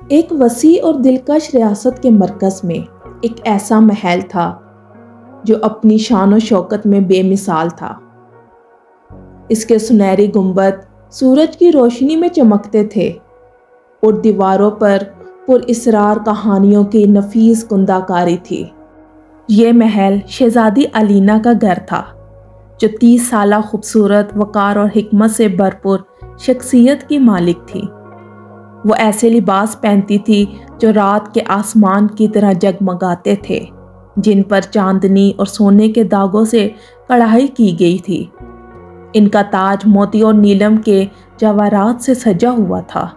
ایک وسیع اور دلکش ریاست کے مرکز میں ایک ایسا محل تھا جو اپنی شان و شوکت میں بے مثال تھا۔ اس کے سنہری گنبد سورج کی روشنی میں چمکتے تھے اور دیواروں پر پر اسرار کہانیوں کی نفیس کندہ کاری تھی۔ یہ محل شہزادی الینا کا گھر تھا، جو 30 سالہ خوبصورت، وقار اور حکمت سے بھرپور شخصیت کی مالک تھی۔ وہ ایسے لباس پہنتی تھی جو رات کے آسمان کی طرح جگمگاتے تھے، جن پر چاندنی اور سونے کے داغوں سے کڑھائی کی گئی تھی۔ ان کا تاج موتی اور نیلم کے جواہرات سے سجا ہوا تھا۔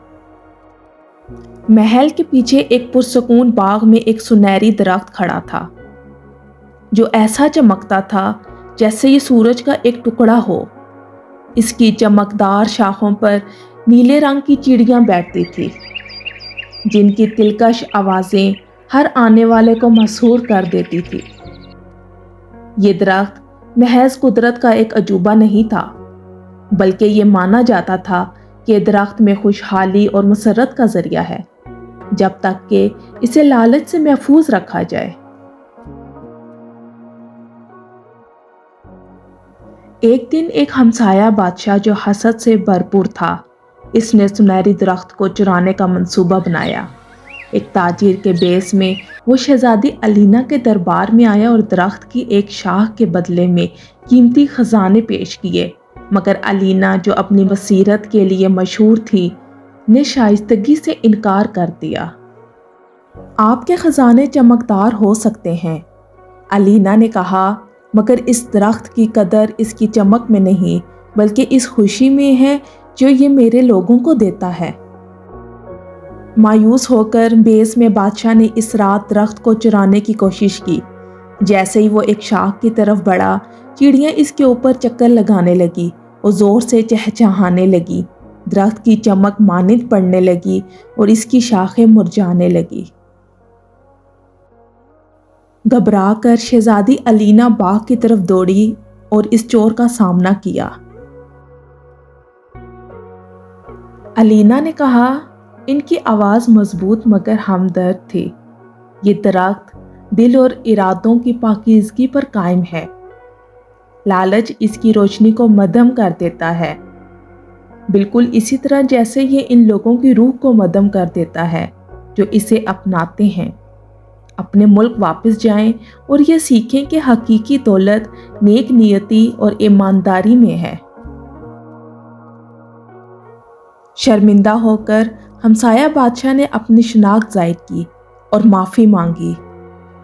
محل کے پیچھے ایک پرسکون باغ میں ایک سنہری درخت کھڑا تھا، جو ایسا چمکتا تھا جیسے یہ سورج کا ایک ٹکڑا ہو۔ اس کی چمکدار شاخوں پر نیلے رنگ کی چڑیاں بیٹھتی تھیں، جن کی دلکش آوازیں ہر آنے والے کو مسحور کر دیتی تھی۔ یہ درخت محض قدرت کا ایک عجوبہ نہیں تھا، بلکہ یہ مانا جاتا تھا کہ درخت میں خوشحالی اور مسرت کا ذریعہ ہے، جب تک کہ اسے لالچ سے محفوظ رکھا جائے۔ ایک دن ایک ہمسایہ بادشاہ جو حسد سے بھرپور تھا، اس نے سنہری درخت کو چرانے کا منصوبہ بنایا۔ ایک تاجر کے بیس میں وہ شہزادی الینا کے دربار میں آیا اور درخت کی ایک شاخ کے بدلے میں قیمتی خزانے پیش کیے، مگر الینا، جو اپنی بصیرت کے لیے مشہور تھی، نے شائستگی سے انکار کر دیا۔ آپ کے خزانے چمکدار ہو سکتے ہیں، الینا نے کہا، مگر اس درخت کی قدر اس کی چمک میں نہیں، بلکہ اس خوشی میں ہے جو یہ میرے لوگوں کو دیتا ہے۔ مایوس ہو کر بیس میں بادشاہ نے اس رات درخت کو چرانے کی کوشش کی۔ جیسے ہی وہ ایک شاخ کی طرف بڑھا، چڑیاں اس کے اوپر چکر لگانے لگی اور زور سے چہچہانے لگی۔ درخت کی چمک ماند پڑنے لگی اور اس کی شاخیں مرجھانے لگی۔ گھبرا کر شہزادی الینا باغ کی طرف دوڑی اور اس چور کا سامنا کیا۔ الینا نے کہا، ان کی آواز مضبوط مگر ہمدرد تھی۔ یہ درخت دل اور ارادوں کی پاکیزگی پر قائم ہے۔ لالچ اس کی روشنی کو مدھم کر دیتا ہے، بالکل اسی طرح جیسے یہ ان لوگوں کی روح کو مدھم کر دیتا ہے جو اسے اپناتے ہیں۔ اپنے ملک واپس جائیں اور یہ سیکھیں کہ حقیقی دولت نیک نیتی اور ایمانداری میں ہے۔ شرمندہ ہو کر ہمسایہ بادشاہ نے اپنی شناخت ظاہر کی اور معافی مانگی۔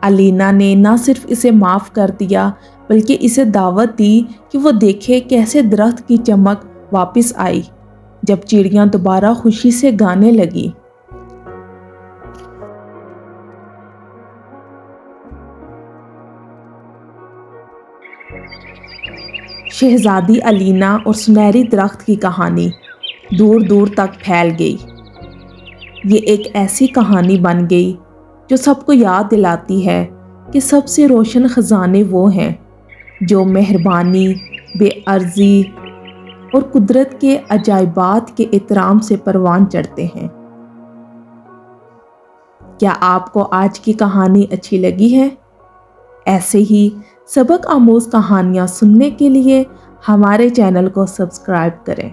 الینا نے نہ صرف اسے معاف کر دیا بلکہ اسے دعوت دی کہ وہ دیکھے کیسے درخت کی چمک واپس آئی جب چڑیاں دوبارہ خوشی سے گانے لگی۔ شہزادی الینا اور سنہری درخت کی کہانی دور دور تک پھیل گئی۔ یہ ایک ایسی کہانی بن گئی جو سب کو یاد دلاتی ہے کہ سب سے روشن خزانے وہ ہیں جو مہربانی، بے عرضی اور قدرت کے عجائبات کے احترام سے پروان چڑھتے ہیں۔ کیا آپ کو آج کی کہانی اچھی لگی ہے؟ ایسے ہی سبق آموز کہانیاں سننے کے لیے ہمارے چینل کو سبسکرائب کریں۔